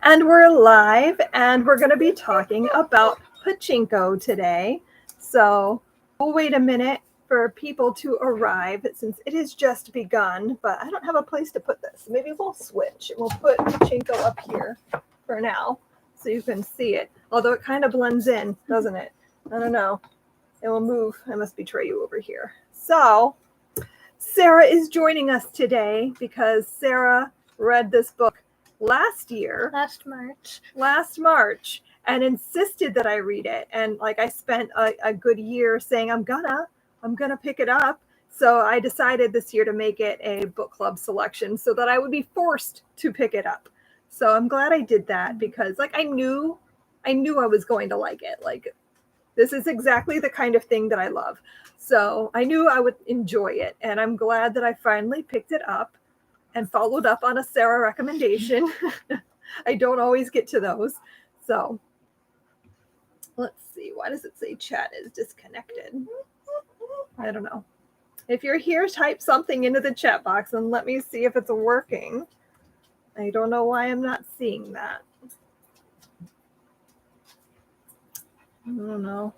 And we're live, and we're going to be talking about Pachinko today. So we'll wait a minute for people to arrive since it has just begun, but I don't have a place to put this. Maybe we'll switch. We'll put Pachinko up here for now so you can see it. Although it kind of blends in, doesn't it? I don't know. It will move. I must betray you over here. So Sarah is joining us today because Sarah read this book last March, and insisted that I read it. And like I spent a good year saying I'm gonna pick it up. So I decided this year to make it a book club selection so that I would be forced to pick it up. So I'm glad I did that because like I knew I was going to like it. Like this is exactly the kind of thing that I love. So I knew I would enjoy it, and I'm glad that I finally picked it up and followed up on a Sarah recommendation. I don't always get to those. So let's see. Why does it say chat is disconnected? I don't know. If you're here, type something into the chat box and let me see if it's working. I don't know why I'm not seeing that. I don't know.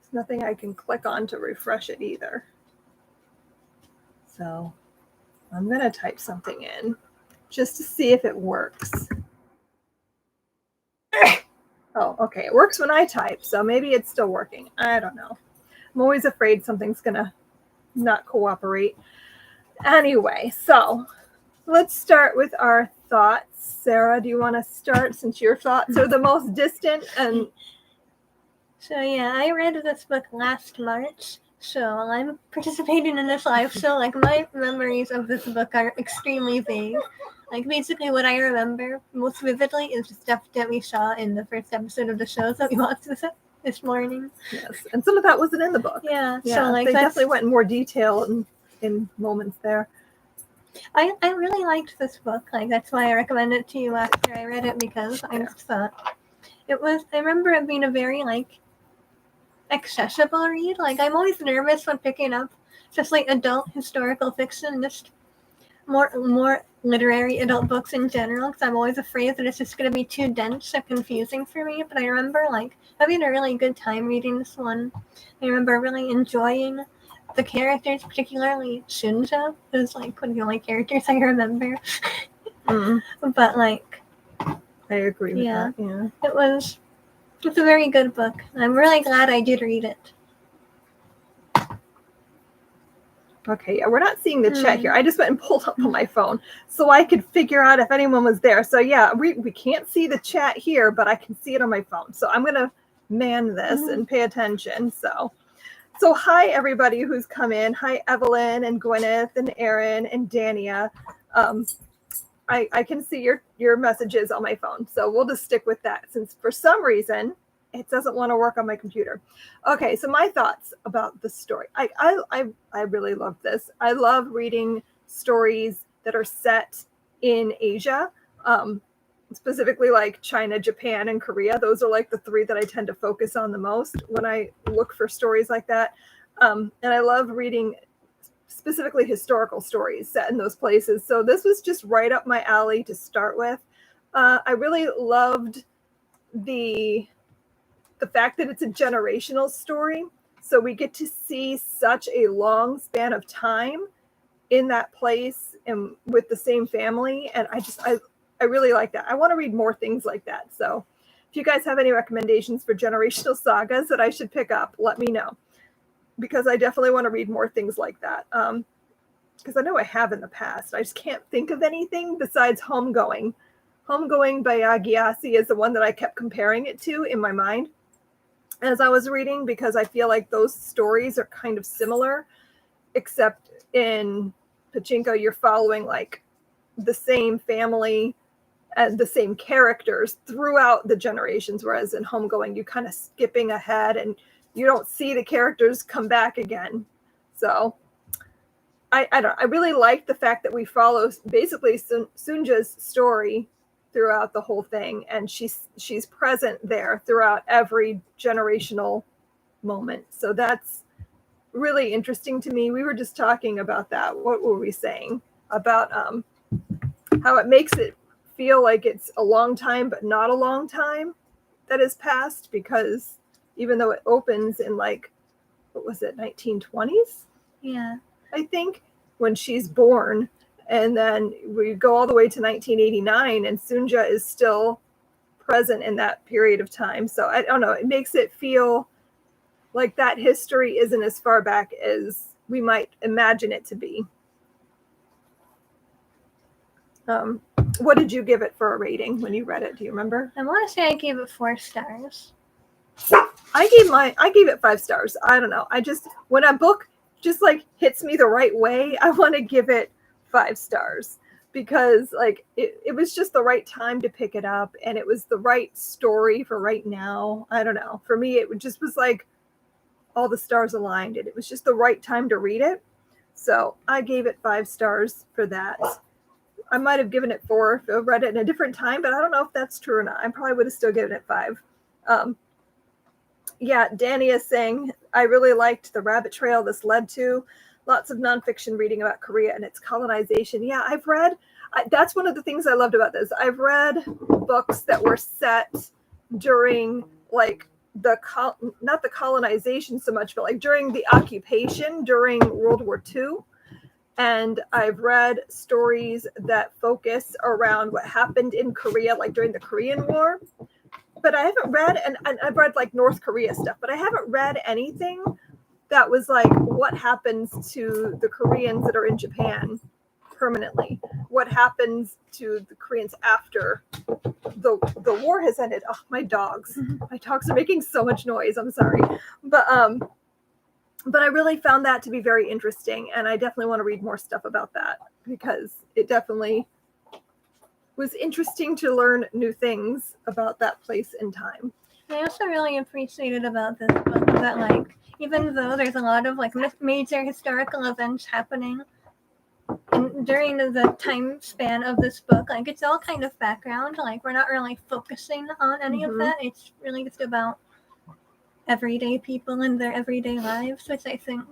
There's nothing I can click on to refresh it either. So I'm going to type something in just to see if it works. Oh, okay. It works when I type, so maybe it's still working. I don't know. I'm always afraid something's going to not cooperate. Anyway, so let's start with our thoughts. Sarah, do you want to start since your thoughts are the most distant? And so, yeah, I read this book last March. So I'm participating in this live show. Like my memories of this book are extremely vague. Like basically what I remember most vividly is the stuff that we saw in the first episode of the show that we watched this morning. Yes, and some of that wasn't in the book. Yeah. So like they definitely went in more detail in moments there. I really liked this book. Like that's why I recommended it to you after I read it because I just thought it was. I remember it being a very accessible read. Like I'm always nervous when picking up just like adult historical fiction, just more literary adult books in general, because I'm always afraid that it's just going to be too dense or confusing for me. But I remember having a really good time reading this one. I remember really enjoying the characters, particularly Shunja, who's like one of the only characters I remember. But I agree with that. Yeah, it's a very good book. I'm really glad I did read it. Okay, yeah, we're not seeing the chat here. I just went and pulled up on my phone so I could figure out if anyone was there. So yeah, we can't see the chat here, but I can see it on my phone. So I'm going to man this and pay attention. So hi, everybody who's come in. Hi, Evelyn and Gwyneth and Erin and Dania. I can see your messages on my phone. So we'll just stick with that since for some reason it doesn't want to work on my computer. Okay, so my thoughts about the story. I really love this. I love reading stories that are set in Asia, specifically like China, Japan, and Korea. Those are like the three that I tend to focus on the most when I look for stories like that. And I love reading specifically historical stories set in those places. So this was just right up my alley to start with. I really loved the fact that it's a generational story. So we get to see such a long span of time in that place and with the same family. And I really like that. I want to read more things like that. So if you guys have any recommendations for generational sagas that I should pick up, let me know. Because I definitely want to read more things like that. Because I know I have in the past. I just can't think of anything besides Homegoing. Homegoing by Gyasi is the one that I kept comparing it to in my mind as I was reading, because I feel like those stories are kind of similar, except in Pachinko, you're following like the same family and the same characters throughout the generations, whereas in Homegoing, you're kind of skipping ahead and you don't see the characters come back again. So I really like the fact that we follow basically Sunja's story throughout the whole thing, and she's present there throughout every generational moment. So that's really interesting to me. We were just talking about that. What were we saying about how it makes it feel like it's a long time, but not a long time that has passed, because even though it opens in like, what was it, 1920s? Yeah. I think, when she's born. And then we go all the way to 1989, and Sunja is still present in that period of time. So I don't know, it makes it feel like that history isn't as far back as we might imagine it to be. What did you give it for a rating when you read it? Do you remember? I want to say I gave it 4 stars. I gave it 5 stars. I don't know. When a book just like hits me the right way, I want to give it 5 stars, because like it was just the right time to pick it up, and it was the right story for right now. I don't know. For me, it just was like all the stars aligned, and it was just the right time to read it. So I gave it 5 stars for that. I might have given it 4 if I read it in a different time, but I don't know if that's true or not. I probably would have still given it 5. Yeah, Danny is saying, I really liked the rabbit trail this led to. Lots of nonfiction reading about Korea and its colonization. Yeah, that's one of the things I loved about this. I've read books that were set during like not the colonization so much, but like during the occupation, during World War II. And I've read stories that focus around what happened in Korea, like during the Korean War. But I haven't read, and I've read like North Korea stuff, but I haven't read anything that was like what happens to the Koreans that are in Japan permanently. What happens to the Koreans after the war has ended. Oh, my dogs are making so much noise. I'm sorry. But I really found that to be very interesting, and I definitely want to read more stuff about that, because it definitely was interesting to learn new things about that place and time. I also really appreciated about this book that, like, even though there's a lot of like major historical events happening during the time span of this book, like it's all kind of background. Like we're not really focusing on any of that. It's really just about everyday people and their everyday lives, which I think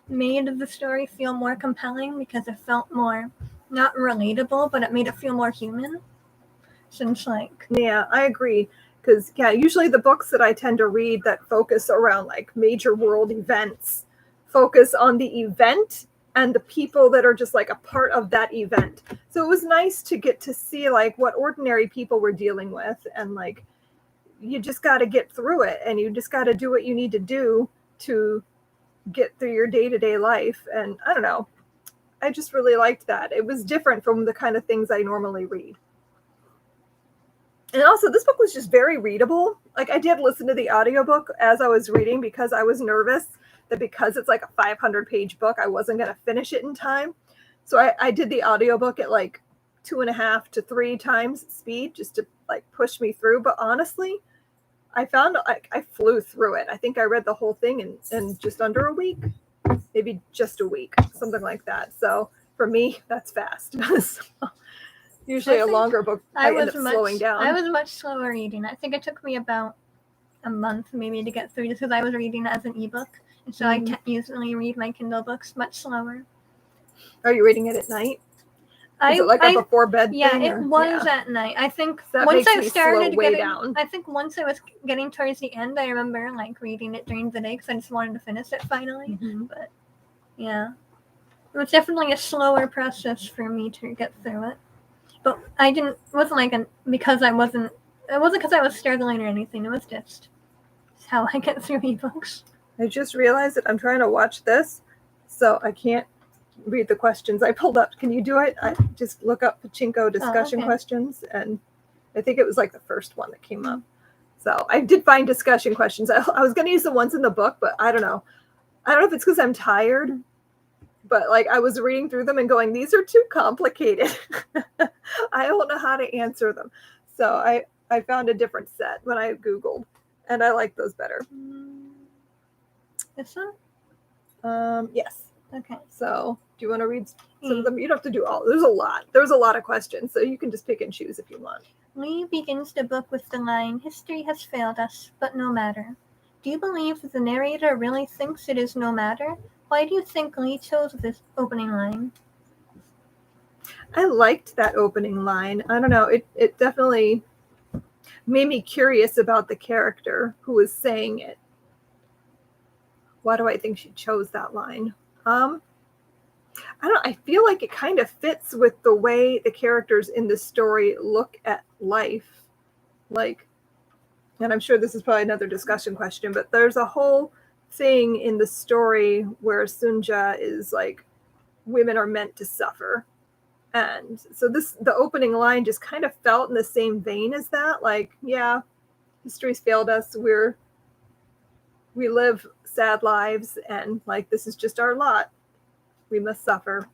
made the story feel more compelling, because it felt more not relatable, but it made it feel more human. Since like, yeah, I agree, because usually the books that I tend to read that focus around like major world events focus on the event and the people that are just like a part of that event. So it was nice to get to see like what ordinary people were dealing with, and like you just got to get through it, and you just got to do what you need to do to get through your day-to-day life. And I don't know, I just really liked that. It was different from the kind of things I normally read. And also, this book was just very readable. Like, I did listen to the audiobook as I was reading, because I was nervous that because it's like a 500-page book, I wasn't going to finish it in time. So I did the audiobook at like 2.5 to 3 times speed, just to like push me through. But honestly, I found I flew through it. I think I read the whole thing in just under a week, maybe just a week, something like that. So for me, that's fast. So, usually a longer book, I end up slowing down. I was much slower reading. I think it took me about a month maybe to get through, just because I was reading it as an ebook. And so I usually read my Kindle books much slower. Are you reading it at night? Is it like a before bed thing? Yeah, it was at night. I think once I started getting down. I think once I was getting towards the end, I remember like reading it during the day, because I just wanted to finish it finally. But yeah, it was definitely a slower process for me to get through it. But it wasn't because I was struggling or anything. It was just how I get through ebooks. I just realized that I'm trying to watch this, so I can't read the questions I pulled up. Can you do it? I just look up Pachinko discussion questions, and I think it was like the first one that came up. So I did find discussion questions. I was going to use the ones in the book, but I don't know. I don't know if it's because I'm tired, but like I was reading through them and going, these are too complicated. I don't know how to answer them. So I found a different set when I Googled, and I like those better. This one? Yes. Okay. So do you want to read some of them? You don't have to do all. There's a lot of questions, so you can just pick and choose if you want. Lee begins the book with the line, "History has failed us, but no matter." Do you believe that the narrator really thinks it is no matter? Why do you think Lee chose this opening line? I liked that opening line. I don't know. It definitely made me curious about the character who was saying it. Why do I think she chose that line? I feel like it kind of fits with the way the characters in the story look at life. Like, and I'm sure this is probably another discussion question, but there's a whole thing in the story where Sunja is like, women are meant to suffer. And so the opening line just kind of felt in the same vein as that. Like, yeah, history's failed us. We live sad lives, and like, this is just our lot. We must suffer.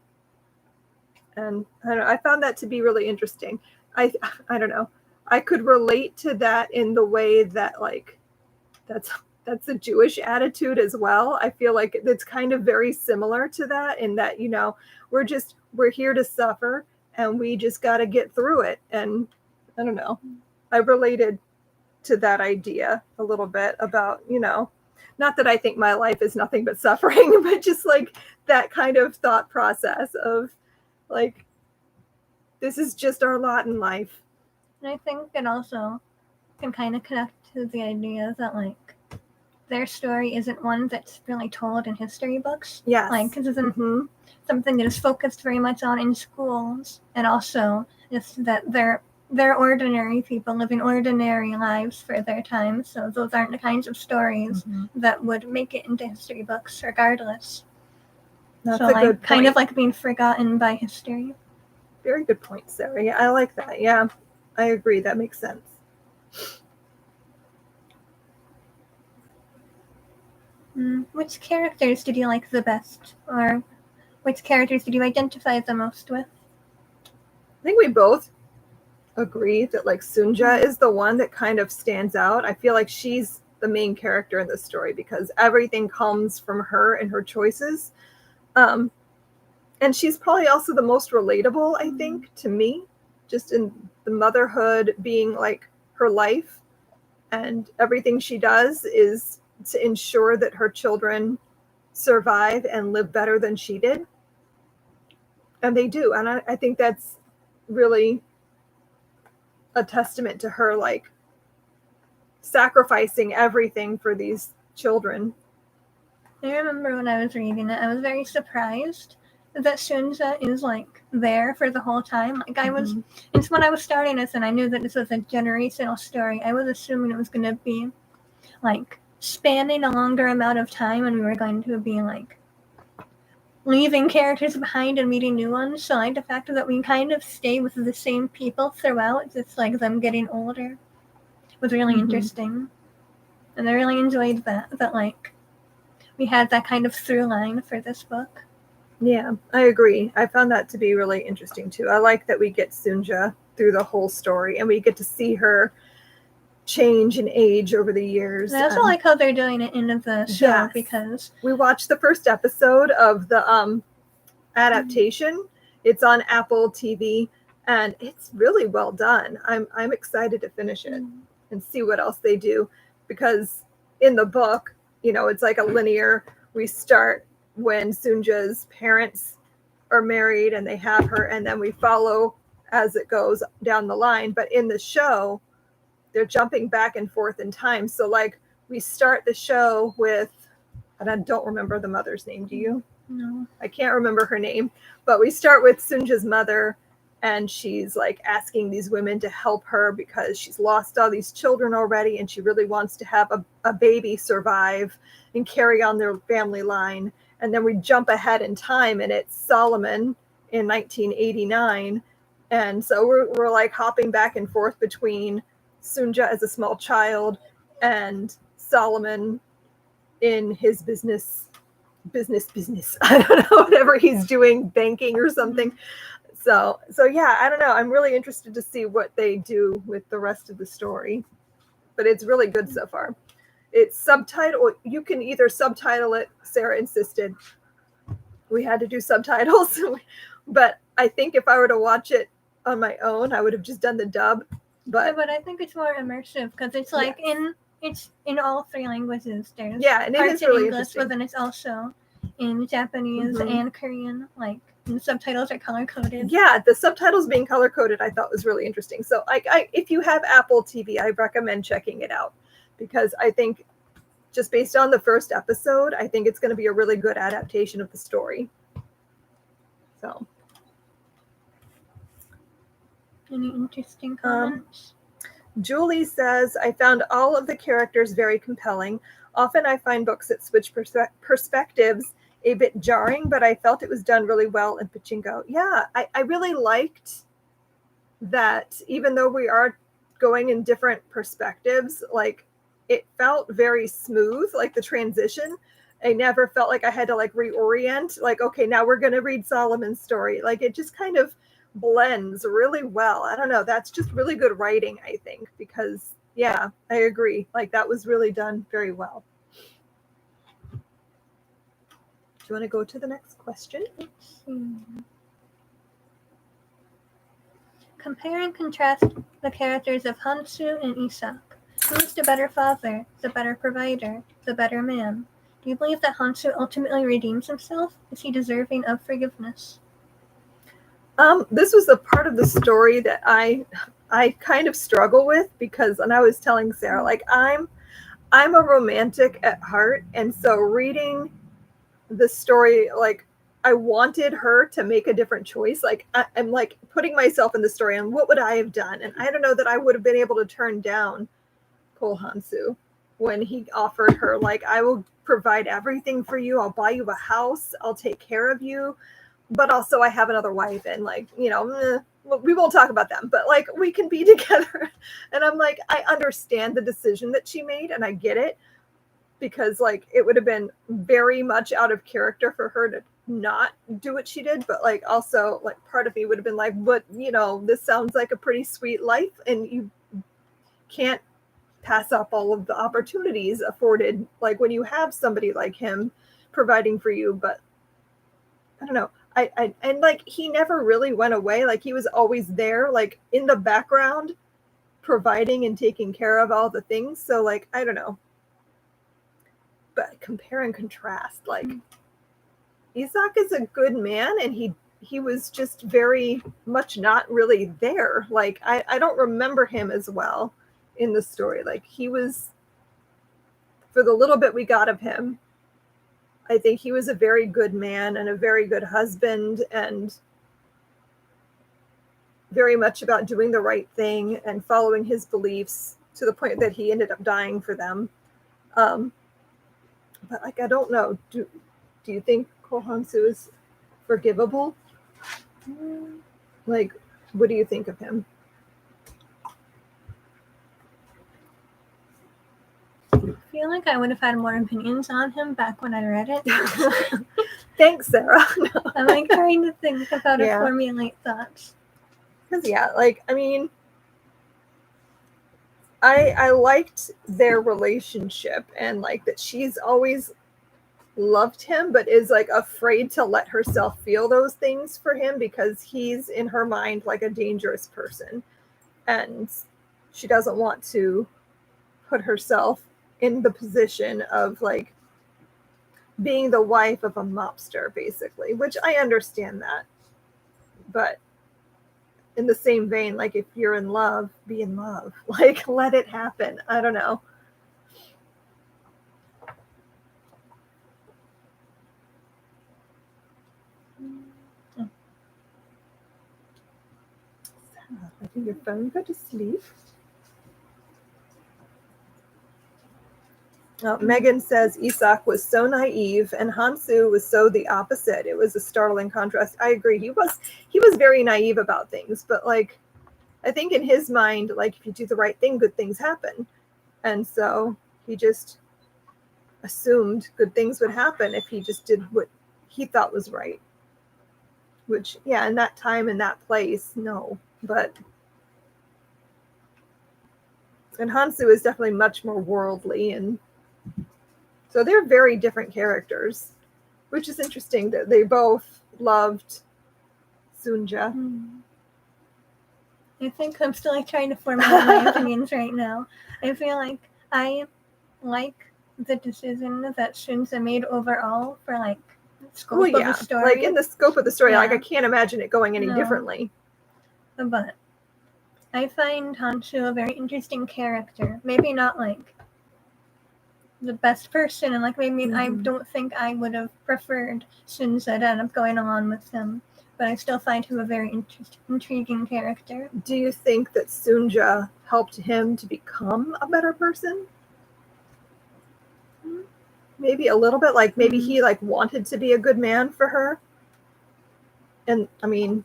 And I don't know, I found that to be really interesting. I don't know. I could relate to that in the way that like that's a Jewish attitude as well. I feel like it's kind of very similar to that in that, you know, we're here to suffer and we just got to get through it. And I don't know. I related to that idea a little bit about, you know, not that I think my life is nothing but suffering, but just like that kind of thought process of like, this is just our lot in life. And I think it also can kind of connect to the idea that like their story isn't one that's really told in history books. Yes. Like, because it's something that is focused very much on in schools, and also just that they're ordinary people living ordinary lives for their time. So those aren't the kinds of stories that would make it into history books, regardless. That's so a like good point. Kind of like being forgotten by history. Very good point, Sarah. Yeah, I like that. Yeah, I agree. That makes sense. Which characters did you like the best? Or which characters did you identify the most with? I think we both agree that like Sunja is the one that kind of stands out. I feel like she's the main character in the story because everything comes from her and her choices. And she's probably also the most relatable, I think, to me, just in the motherhood being like her life, and everything she does is to ensure that her children survive and live better than she did. And they do. And I think that's really a testament to her, like, sacrificing everything for these children. I remember when I was reading it, I was very surprised that Sunja is like there for the whole time. Like I was, it's when I was starting this and I knew that this was a generational story. I was assuming it was going to be like spanning a longer amount of time and we were going to be like leaving characters behind and meeting new ones. So like the fact that we kind of stay with the same people throughout, just like them getting older, was really interesting. And I really enjoyed that like we had that kind of through line for this book. Yeah, I agree. I found that to be really interesting too. I like that we get Sunja through the whole story and we get to see her change and age over the years. And I also like how they're doing it in the show because we watched the first episode of the adaptation. It's on Apple TV and it's really well done. I'm excited to finish it and see what else they do, because in the book, you know, it's like a linear, we start when Sunja's parents are married and they have her, and then we follow as it goes down the line. But in the show, they're jumping back and forth in time. So like we start the show with, and I don't remember the mother's name. Do you? No. I can't remember her name, but we start with Sunja's mother, and she's like asking these women to help her because she's lost all these children already and she really wants to have a baby survive and carry on their family line. And then we jump ahead in time and it's Solomon in 1989. And so we're like hopping back and forth between Sunja as a small child and Solomon in his business. I don't know, whatever he's doing, banking or something. So yeah, I don't know. I'm really interested to see what they do with the rest of the story, but it's really good so far. It's subtitled. You can either subtitle it. Sarah insisted we had to do subtitles, but I think if I were to watch it on my own, I would have just done the dub. But I think it's more immersive because it's like it's in all three languages. There's and it is really English, interesting. but then it's also in Japanese and Korean. Like And the subtitles are color coded. Yeah, the subtitles being color coded I thought was really interesting. So I if you have Apple TV, I recommend checking it out, because I think just based on the first episode, I think it's going to be a really good adaptation of the story. So, any interesting comments? Julie says, I found all of the characters very compelling. Often I find books that switch perspectives a bit jarring, but I felt it was done really well in Pachinko. Yeah, I really liked that, even though we are going in different perspectives, like it felt very smooth, like the transition. I never felt like I had to like reorient, like, okay, now we're going to read Solomon's story. Like it just kind of blends really well. I don't know. That's just really good writing, I think, because yeah, I agree. Like that was really done very well. Do you want to go to the next question? Let's see. Compare and contrast the characters of Hansu and Isak. Who is the better father, the better provider, the better man? Do you believe that Hansu ultimately redeems himself? Is he deserving of forgiveness? This was a part of the story that I kind of struggle with, because, and I was telling Sarah, like I'm a romantic at heart, and so reading the story, like I wanted her to make a different choice. Like I'm like putting myself in the story and what would I have done? And I don't know that I would have been able to turn down Cole Hansu when he offered her, like, I will provide everything for you. I'll buy you a house. I'll take care of you. But also I have another wife, and like, you know, we won't talk about them, but like we can be together. And I'm like, I understand the decision that she made and I get it, because like it would have been very much out of character for her to not do what she did. But like also like part of me would have been like, but you know, this sounds like a pretty sweet life and you can't pass up all of the opportunities afforded like when you have somebody like him providing for you. But I don't know. I and like he never really went away. Like he was always there, like in the background, providing and taking care of all the things. So like I don't know. But compare and contrast, like Isak is a good man, and he was just very much not really there. Like I don't remember him as well in the story. Like he was, for the little bit we got of him, I think he was a very good man and a very good husband, and very much about doing the right thing and following his beliefs to the point that he ended up dying for them. But like, I don't know. Do you think Cole Hansu is forgivable? Like, what do you think of him? I feel like I would have had more opinions on him back when I read it. Thanks, Sarah. No. I'm like trying to think of how to formulate thoughts. Because yeah, like I mean, I liked their relationship, and like that she's always loved him, but is like afraid to let herself feel those things for him because he's in her mind like a dangerous person, and she doesn't want to put herself in the position of like being the wife of a mobster, basically, which I understand that. But in the same vein, like if you're in love, be in love. Like let it happen. I don't know. I think your phone go to sleep. Megan says Isak was so naive and Hansu was so the opposite. It was a startling contrast. I agree. He was very naive about things, but like I think in his mind, like if you do the right thing, good things happen. And so he just assumed good things would happen if he just did what he thought was right. Which, yeah, in that time, in that place, no. But and Hansu is definitely much more worldly, and so they're very different characters, which is interesting that they both loved Sunja. I think I'm still like trying to formulate my opinions right now. I feel like I like the decision that Sunja made overall for like scope of the story. Like in the scope of the story, Yeah. like I can't imagine it going any No. differently. But I find Hanshu a very interesting character. Maybe not like the best person, and like maybe I don't think I would have preferred Sunja to end up going along with him, but I still find him a very intriguing character. Do you think that Sunja helped him to become a better person? Maybe a little bit, like maybe he like wanted to be a good man for her. And I mean,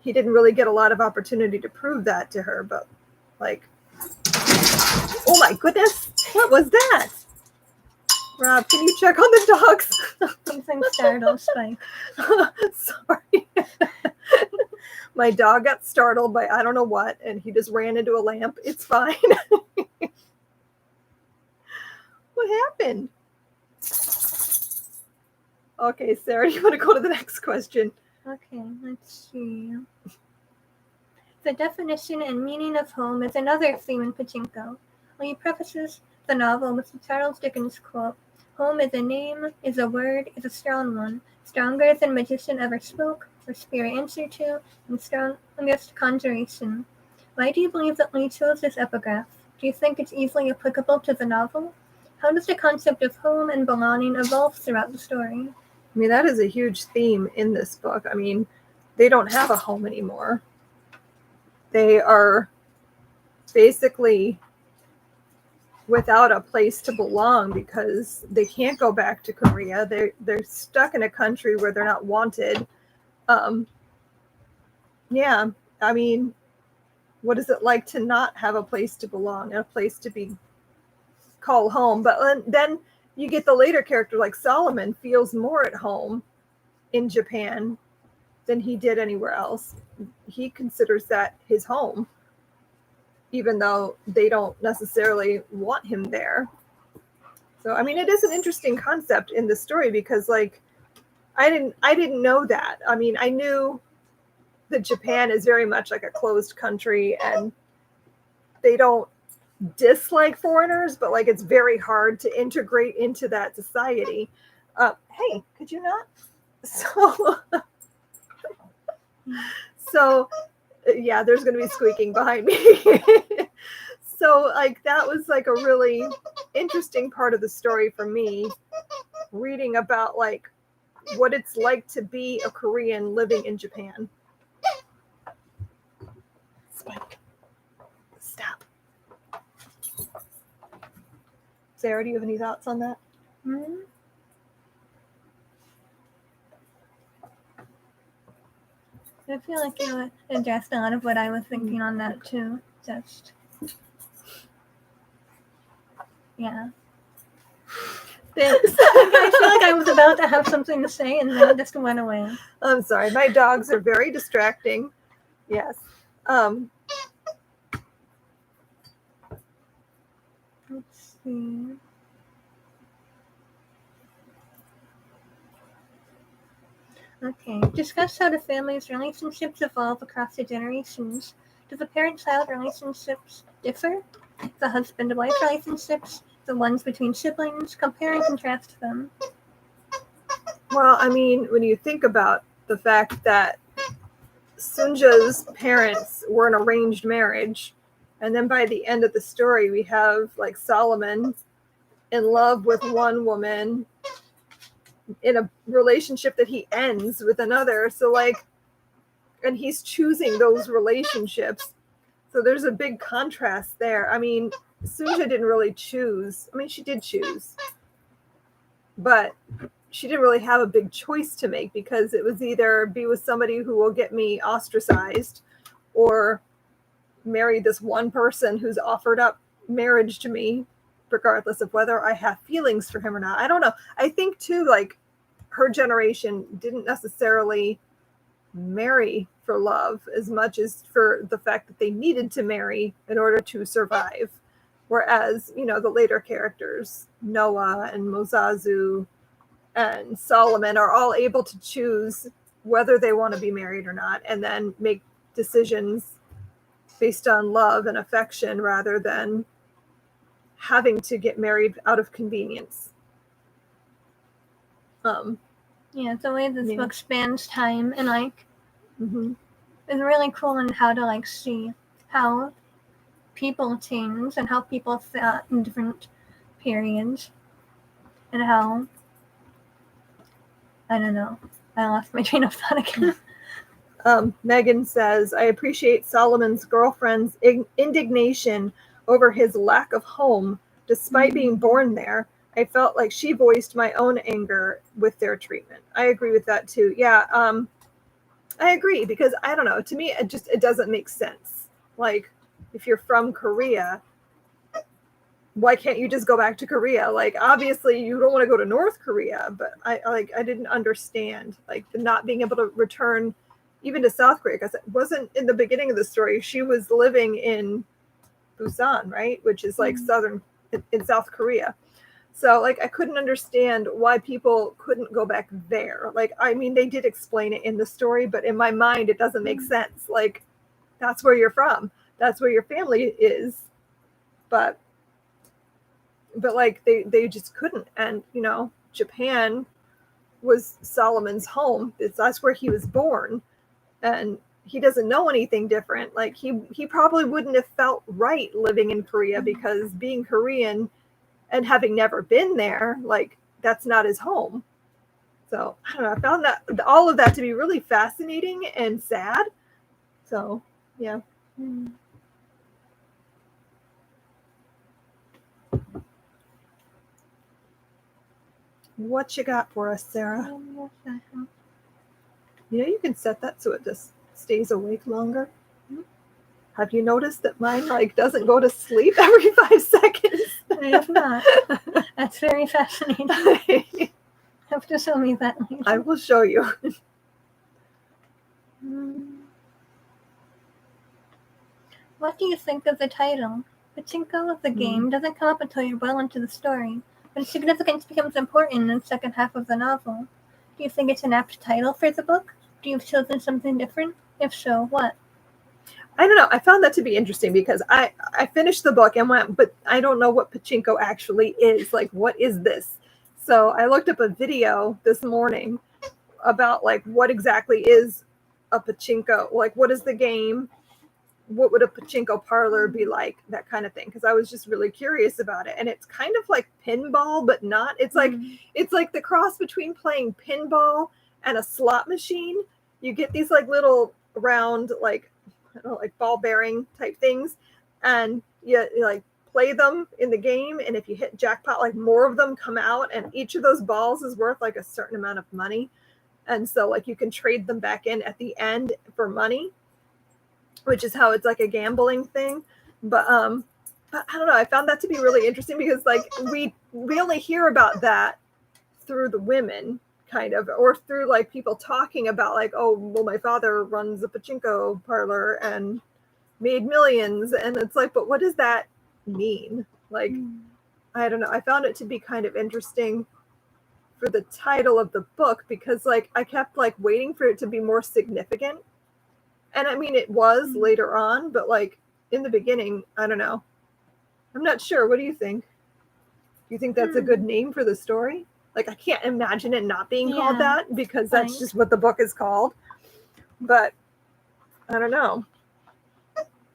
he didn't really get a lot of opportunity to prove that to her, but like, oh my goodness, what was that? Rob, can you check on the dogs? Something startled Spike. Sorry. My dog got startled by I don't know what, and he just ran into a lamp. It's fine. What happened? Okay, Sarah, you want to go to the next question? Okay, let's see. The definition and meaning of home is another theme in Pachinko. When he prefaces the novel with the Charles Dickens quote, "Home is a name, is a word, is a strong one, stronger than magician ever spoke, or spirit answered to, and strongest conjuration." Why do you believe that Lee chose this epigraph? Do you think it's easily applicable to the novel? How does the concept of home and belonging evolve throughout the story? I mean, that is a huge theme in this book. I mean, they don't have a home anymore. They are basically without a place to belong because they can't go back to Korea. They're stuck in a country where they're not wanted. Yeah, I mean, what is it like to not have a place to belong, a place to be called home? But then you get the later character like Solomon feels more at home in Japan than he did anywhere else. He considers that his home, even though they don't necessarily want him there. So, I mean, it is an interesting concept in the story because, like, I didn't know that. I mean, I knew that Japan is very much like a closed country and they don't dislike foreigners, but like it's very hard to integrate into that society. Hey, could you not? So yeah, there's going to be squeaking behind me. So like that was like a really interesting part of the story for me, reading about like what it's like to be a Korean living in Japan. Spike, stop. Sarah, do you have any thoughts on that? Mm-hmm. I feel like you addressed a lot of what I was thinking on that too. Just, yeah. Thanks. I feel like I was about to have something to say and then it just went away. I'm sorry. My dogs are very distracting. Yes. Let's see. Okay. Discuss how the family's relationships evolve across the generations. Do the parent-child relationships differ? The husband-wife relationships? The ones between siblings? Compare and contrast them. Well, I mean, when you think about the fact that Sunja's parents were an arranged marriage, and then by the end of the story, we have like Solomon in love with one woman in a relationship that he ends with another. So like, and he's choosing those relationships. So there's a big contrast there. I mean, Sunja didn't really choose. I mean, she did choose, but she didn't really have a big choice to make because it was either be with somebody who will get me ostracized or marry this one person who's offered up marriage to me, regardless of whether I have feelings for him or not. I don't know. I think too, like her generation didn't necessarily marry for love as much as for the fact that they needed to marry in order to survive. Whereas, you know, the later characters, Noah and Mozazu and Solomon are all able to choose whether they want to be married or not and then make decisions based on love and affection rather than having to get married out of convenience. Yeah, the way this Yeah. book spans time and like Mm-hmm. it's really cool in how to like see how people change and how people thought in different periods and how I don't know. I lost my train of thought again. Megan says, I appreciate Solomon's girlfriend's indignation over his lack of home, despite being born there. I felt like she voiced my own anger with their treatment. I agree with that too. Yeah, I agree because I don't know. To me, it doesn't make sense. Like, if you're from Korea, why can't you just go back to Korea? Like, obviously you don't want to go to North Korea, but I didn't understand like the not being able to return even to South Korea, because it wasn't in the beginning of the story. She was living in Busan, right? Which is like southern in South Korea. So like I couldn't understand why people couldn't go back there. Like, I mean, they did explain it in the story, but in my mind it doesn't make sense. Like, that's where you're from. That's where your family is. But like they just couldn't. And you know, Japan was Solomon's home. That's where he was born, and he doesn't know anything different. Like he probably wouldn't have felt right living in Korea, because being Korean and having never been there, like that's not his home. So I don't know, I found that all of that to be really fascinating and sad. So yeah. What you got for us, Sarah? You know, you can set that so it just stays awake longer. Have you noticed that mine like doesn't go to sleep every 5 seconds? I have not. That's very fascinating. You have to show me that later. I will show you. What do you think of the title? Pachinko of the game doesn't come up until you're well into the story, but its significance becomes important in the second half of the novel. Do you think it's an apt title for the book? Do you have chosen something different? If so, what? I don't know. I found that to be interesting because I finished the book and went, but I don't know what Pachinko actually is. Like, what is this? So I looked up a video this morning about like what exactly is a Pachinko. Like, what is the game? What would a Pachinko parlor be like? That kind of thing. Because I was just really curious about it. And it's kind of like pinball, but not. It's like it's like the cross between playing pinball and a slot machine. You get these like little round like, I don't know, like ball bearing type things, and you like play them in the game, and if you hit jackpot, like more of them come out, and each of those balls is worth like a certain amount of money, and so like you can trade them back in at the end for money, which is how it's like a gambling thing. But I don't know, I found that to be really interesting because like we only hear about that through the women, kind of, or through like people talking about like, oh, well, my father runs a Pachinko parlor and made millions, and it's like, but what does that mean? Like, I don't know. I found it to be kind of interesting for the title of the book because like I kept like waiting for it to be more significant, and I mean it was later on, but like in the beginning, I don't know. I'm not sure. What do you think? Do you think that's a good name for the story? Like, I can't imagine it not being called that because that's just what the book is called. But I don't know.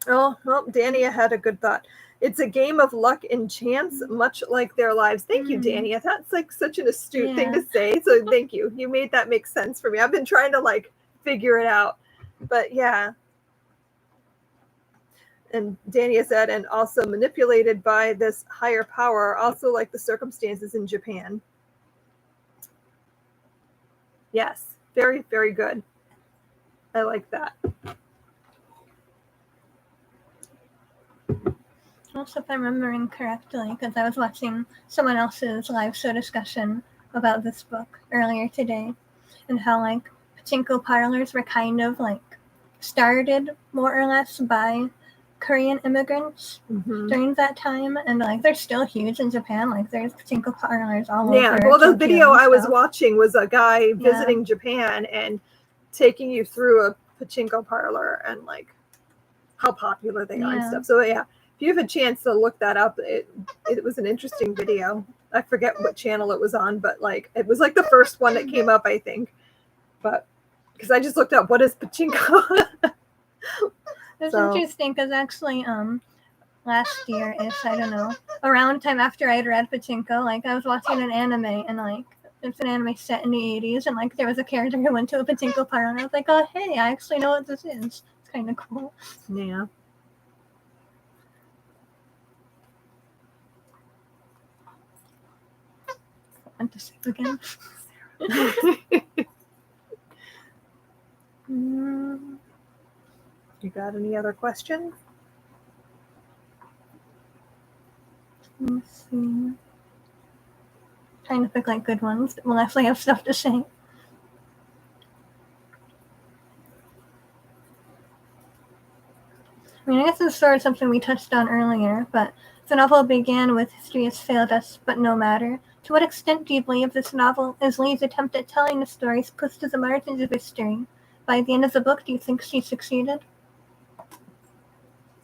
Oh, well, Dania had a good thought. It's a game of luck and chance, much like their lives. Thank you, Dania. That's like such an astute thing to say. So thank you. You made that make sense for me. I've been trying to like figure it out. But yeah. And Dania said, and also manipulated by this higher power, also like the circumstances in Japan. Yes, very, very good. I like that. Also, if I'm remembering correctly, because I was watching someone else's live show discussion about this book earlier today, and how like Pachinko parlors were kind of like started more or less by Korean immigrants during that time, and like they're still huge in Japan. Like there's Pachinko parlors all over. Yeah, well, the video I was watching was a guy visiting Japan and taking you through a Pachinko parlor and like how popular they are and stuff. So yeah, if you have a chance to look that up, it was an interesting video. I forget what channel it was on, but like it was like the first one that came up, I think. But because I just looked up what is Pachinko. It's interesting because actually, last year-ish, I don't know, around time after I'd read Pachinko, like I was watching an anime and like it's an anime set in the 80s and like there was a character who went to a Pachinko parlor and I was like, oh hey, I actually know what this is. It's kind of cool. Yeah. I want to sip again. You got any other questions? Let's see. Trying to pick like good ones that will actually have stuff to say. I mean, I guess this is sort of something we touched on earlier, but the novel began with "History has failed us, but no matter." To what extent do you believe this novel is Lee's attempt at telling the stories pushed to the margins of history? By the end of the book, do you think she succeeded?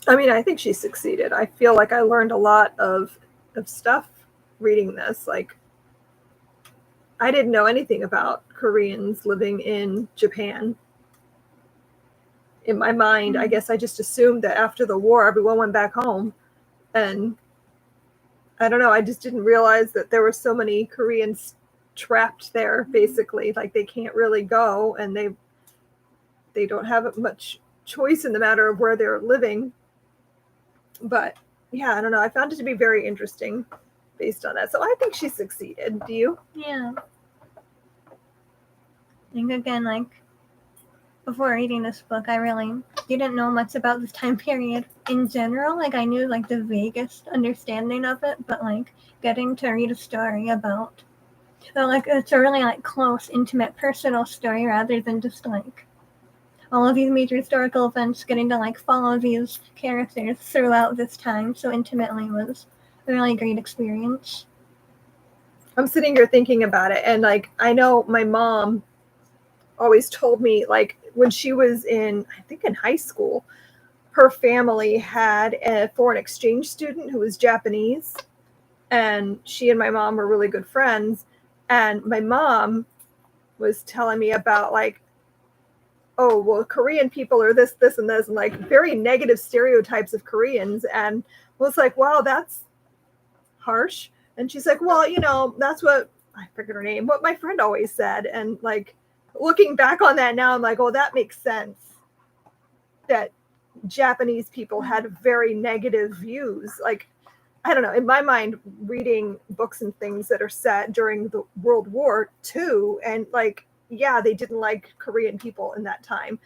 I mean, I think she succeeded. I feel like I learned a lot of stuff reading this. Like, I didn't know anything about Koreans living in Japan. In my mind, I guess I just assumed that after the war, everyone went back home. And I don't know, I just didn't realize that there were so many Koreans trapped there, basically. Like, they can't really go, and they don't have much choice in the matter of where they're living. But yeah, I don't know. I found it to be very interesting based on that. So I think she succeeded. Do you? Yeah. I think again, like before reading this book, I really didn't know much about this time period in general. Like I knew like the vaguest understanding of it, but like getting to read a story about, so like it's a really like close, intimate, personal story rather than just like all of these major historical events, getting to like follow these characters throughout this time so intimately was a really great experience. I'm sitting here thinking about it, and like I know my mom always told me, like when she was in, I think in high school, her family had a foreign exchange student who was Japanese, and she and my mom were really good friends. And my mom was telling me about like, oh, well, Korean people are this, this, and this, and like very negative stereotypes of Koreans. And I was like, wow, that's harsh. And she's like, well, you know, that's what, I forget her name, what my friend always said. And like looking back on that now, I'm like, oh, that makes sense. That Japanese people had very negative views. Like, I don't know, in my mind, reading books and things that are set during the World War II, and like, yeah, they didn't like Korean people in that time.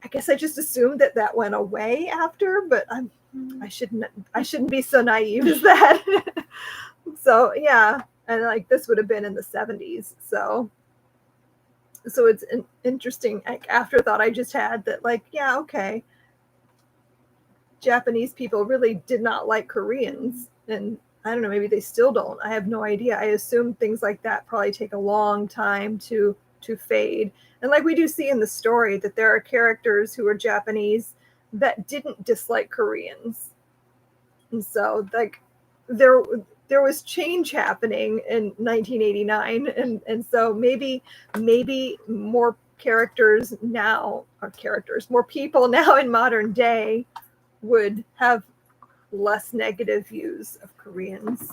I guess I just assumed that that went away after, but I shouldn't be so naive as that. So yeah, and like this would have been in the 70s. So it's an interesting like afterthought I just had that like, yeah, okay, Japanese people really did not like Koreans, and I don't know, maybe they still don't. I have no idea. I assume things like that probably take a long time to fade. And like we do see in the story that there are characters who are Japanese that didn't dislike Koreans. And so like there was change happening in 1989, and so maybe more characters now are characters, more people now in modern day would have less negative views of Koreans.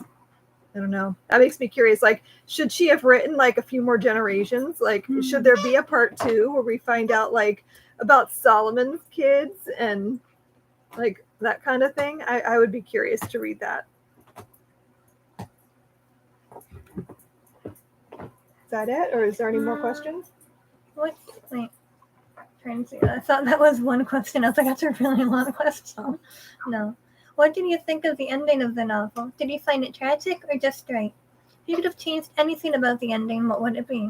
I don't know. That makes me curious. Like, should she have written like a few more generations? Like, should there be a part 2 where we find out like about Solomon's kids and like that kind of thing? I would be curious to read that. Is that it, or is there any more questions? Wait. Trying to see. I thought that was one question. I was like, that's a really long question. No. What did you think of the ending of the novel? Did you find it tragic or just right? If you could have changed anything about the ending, what would it be?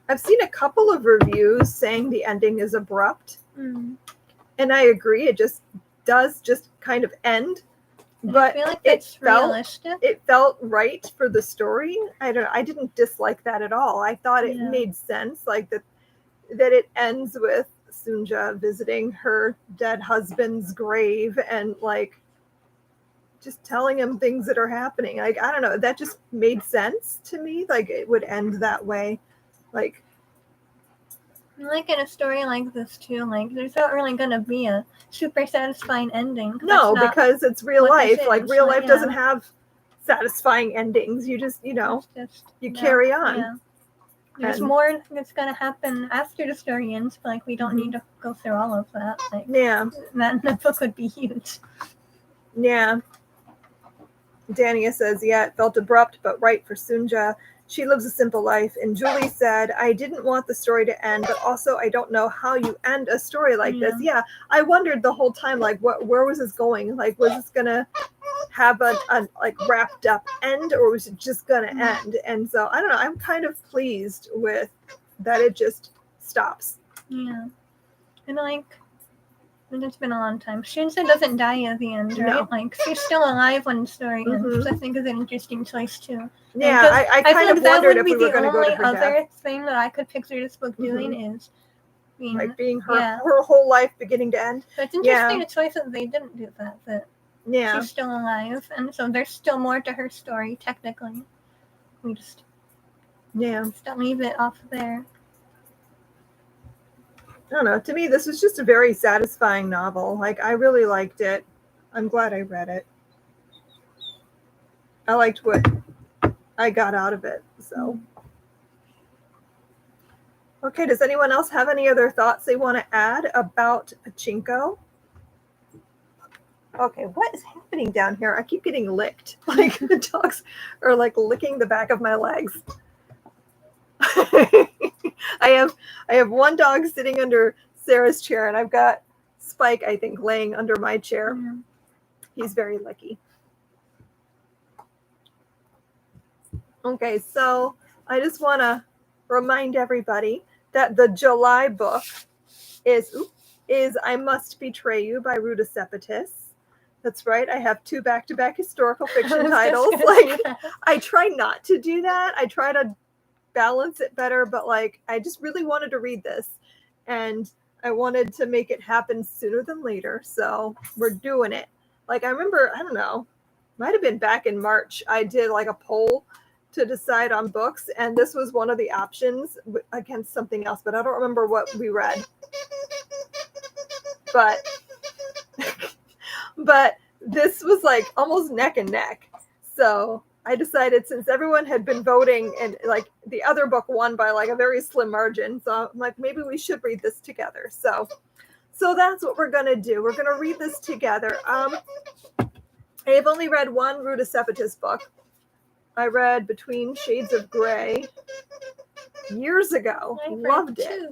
I've seen a couple of reviews saying the ending is abrupt. And I agree. It just does just kind of end. But I feel like it's realistic. It felt right for the story. I didn't dislike that at all. I thought it made sense, like that it ends with Sunja visiting her dead husband's grave, and like just telling him things that are happening. Like, I don't know, that just made sense to me. Like, it would end that way. Like in a story like this too, like there's not really gonna be a super satisfying ending. No, because it's real life. Like real life yeah. doesn't have satisfying endings. You just, you know, you carry on. Yeah. There's more that's gonna happen after the story ends, but like we don't need to go through all of that. Like, that the book would be huge. Yeah. Dania says, yeah, it felt abrupt but right for Sunja. She lives a simple life. And Julie said, I didn't want the story to end, but also I don't know how you end a story like this. Yeah, I wondered the whole time, like, where was this going? Like, was this gonna have a like wrapped up end, or was it just gonna end? And so I don't know. I'm kind of pleased with that. It just stops. Yeah, and like. It's been a long time. Shinsa doesn't die at the end, right? No. Like, she's still alive when the story ends, which I think is an interesting choice, too. Yeah, I kind of wondered if we were going to go to her death. The only other death. thing that I could picture this book doing is being her whole life beginning to end. So it's interesting a choice that they didn't do that she's still alive, and so there's still more to her story, technically. We just don't leave it off there. I don't know. To me, this was just a very satisfying novel. Like, I really liked it. I'm glad I read it. I liked what I got out of it. So, okay. Does anyone else have any other thoughts they want to add about Pachinko? Okay, what is happening down here? I keep getting licked. Like, the dogs are like licking the back of my legs. I have one dog sitting under Sarah's chair, and I've got Spike, I think, laying under my chair. He's very licky. Okay, so I just want to remind everybody that the July book is I Must Betray You by Ruta Sepetys. That's right. I have 2 back-to-back historical fiction titles. Like, I try not to do that. I try to balance it better, but like, I just really wanted to read this, and I wanted to make it happen sooner than later. So we're doing it. Like, I remember, I don't know, might have been back in March, I did like a poll to decide on books, and this was one of the options against something else, but I don't remember what we read. But this was like almost neck and neck. So I decided, since everyone had been voting and like the other book won by like a very slim margin, so I'm like, maybe we should read this together. So that's what we're gonna do. We're gonna read this together. I have only read one Ruta Sepetys book. I read Between Shades of Grey years ago. Loved it.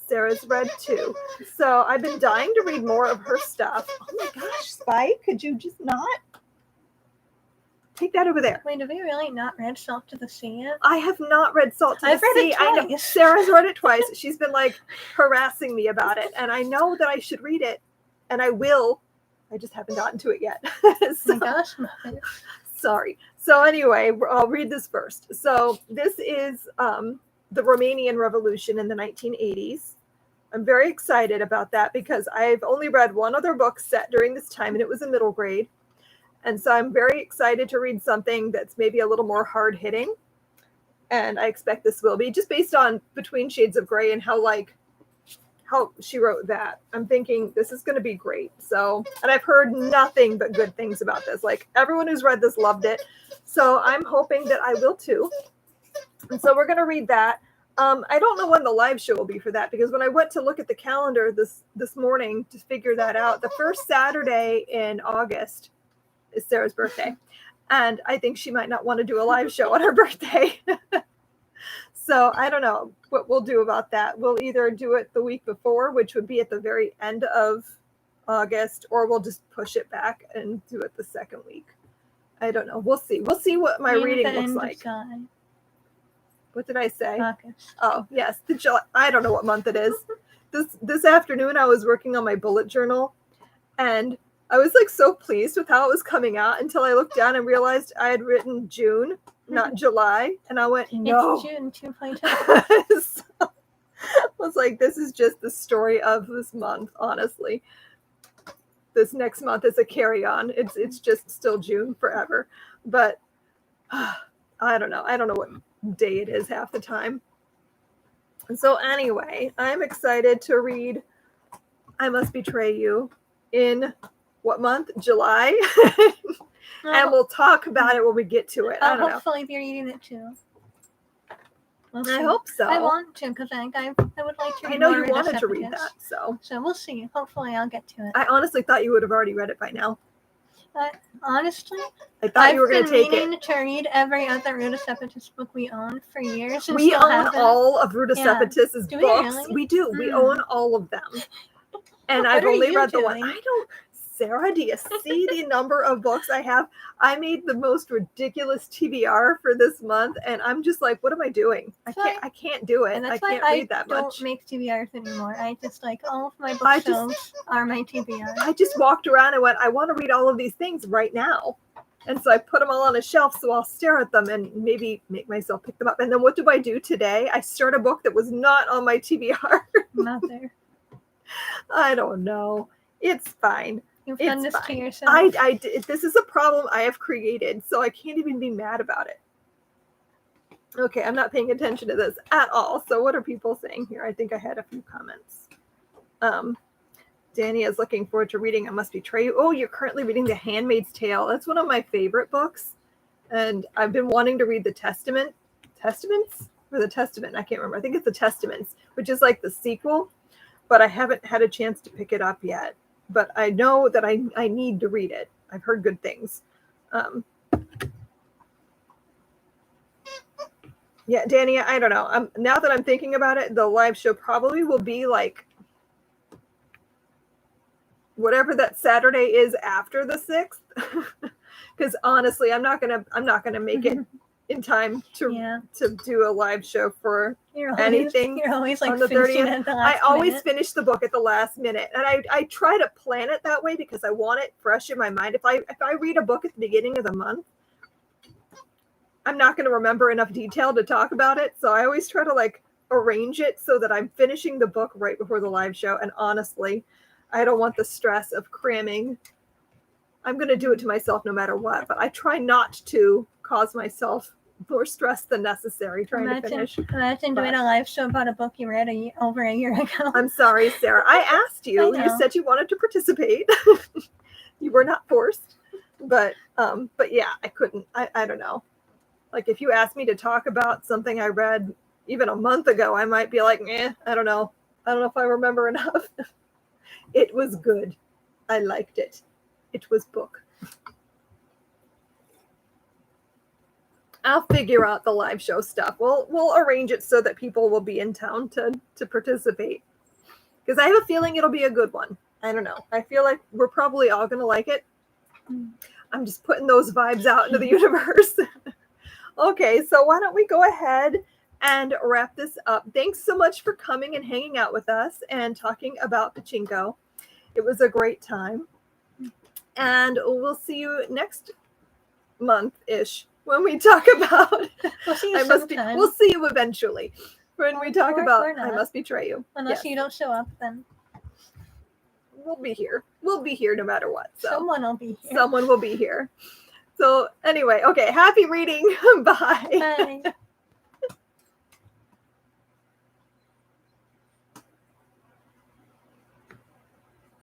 Sarah's read 2. So I've been dying to read more of her stuff. Oh my gosh, Spike, could you just not? Take that over there. Wait, have you really not read Salt to the Sea yet? I have not read Salt to the Sea. I've read it twice. I know. Sarah's read it twice. She's been like harassing me about it, and I know that I should read it, and I will. I just haven't gotten to it yet. So, oh my gosh, Mother. Sorry. So anyway, I'll read this first. So this is the Romanian Revolution in the 1980s. I'm very excited about that because I've only read one other book set during this time, and it was in middle grade. And so I'm very excited to read something that's maybe a little more hard-hitting. And I expect this will be, just based on Between Shades of Grey and how she wrote that. I'm thinking this is going to be great. So, and I've heard nothing but good things about this. Like, everyone who's read this loved it. So I'm hoping that I will too. And so we're going to read that. I don't know when the live show will be for that, because when I went to look at the calendar this morning to figure that out, the first Saturday in August is Sarah's birthday. And I think she might not want to do a live show on her birthday. So I don't know what we'll do about that. We'll either do it the week before, which would be at the very end of August, or we'll just push it back and do it the second week. I don't know. We'll see. We'll see what my reading looks like. What did I say? August. Oh, yes. I don't know what month it is. This afternoon I was working on my bullet journal, and I was like so pleased with how it was coming out until I looked down and realized I had written June, not July. And I went, no. It's June 2.2. So I was like, this is just the story of this month, honestly. this next month is a carry-on. It's just still June forever. But I don't know. I don't know what day it is half the time. And so anyway, I'm excited to read I Must Betray You in what month? July? And we'll talk about it when we get to it. I don't know. Hopefully be reading it too. I hope so. I want to because I would like to read I know more you wanted Rita to read Sepetys. that, so. So we'll see. Hopefully I'll get to it. I honestly thought you would have already read it by now. But honestly, I thought you were going to take it. I've been meaning to read every other Rita Sepetys book we own for years. We own all of Rita Sepetys' Do books. really? We do. We own all of them. And I've only read the one. I don't. Sarah, do you see the number of books I have? I made the most ridiculous TBR for this month, and I'm just like, what am I doing? I can't do it. And that's I can't why read that much. I don't make TBRs anymore. I just like all of my bookshelves are my TBRs. I just walked around and went, I want to read all of these things right now. And so I put them all on a shelf so I'll stare at them and maybe make myself pick them up. And then what do I do today? I start a book that was not on my TBR. Not there. I don't know. It's fine. You've done this to yourself. This is a problem I have created, so I can't even be mad about it. Okay, I'm not paying attention to this at all. So what are people saying here? I think I had a few comments. Danny is looking forward to reading I Must Betray You. Oh, you're currently reading The Handmaid's Tale. That's one of my favorite books. And I've been wanting to read the Testaments? Or the Testament? I can't remember. I think it's the Testaments, which is like the sequel. But I haven't had a chance to pick it up yet. But I know that I need to read it. I've heard good things. Yeah, Danny, I don't know. Now that I'm thinking about it, the live show probably will be like whatever that Saturday is after the 6th. Because honestly, I'm not gonna make it in time to do a live show for anything. You're always like on the 30th. I always finish the book at the last minute, and I try to plan it that way because I want it fresh in my mind. If I read a book at the beginning of the month, I'm not going to remember enough detail to talk about it. So I always try to like arrange it so that I'm finishing the book right before the live show. And honestly, I don't want the stress of cramming. I'm going to do it to myself no matter what, but I try not to cause myself more stress than necessary trying to finish. Imagine doing a live show about a book you read over a year ago. I'm sorry, Sarah. I asked you. You said you wanted to participate. You were not forced. But yeah, I couldn't. I don't know. Like if you asked me to talk about something I read even a month ago, I might be like, I don't know. I don't know if I remember enough. It was good. I liked it. It was book. I'll figure out the live show stuff. We'll arrange it so that people will be in town to participate. Because I have a feeling it'll be a good one. I don't know. I feel like we're probably all going to like it. I'm just putting those vibes out into the universe. Okay, so why don't we go ahead and wrap this up. Thanks so much for coming and hanging out with us and talking about Pachinko. It was a great time. And we'll see you next month-ish. When we talk about we'll see you sometime. We'll see you eventually. When we talk about I Must Betray You. Unless you don't show up, then we'll be here. We'll be here no matter what. So someone will be here. Someone will be here. So anyway, okay, happy reading. Bye. Bye.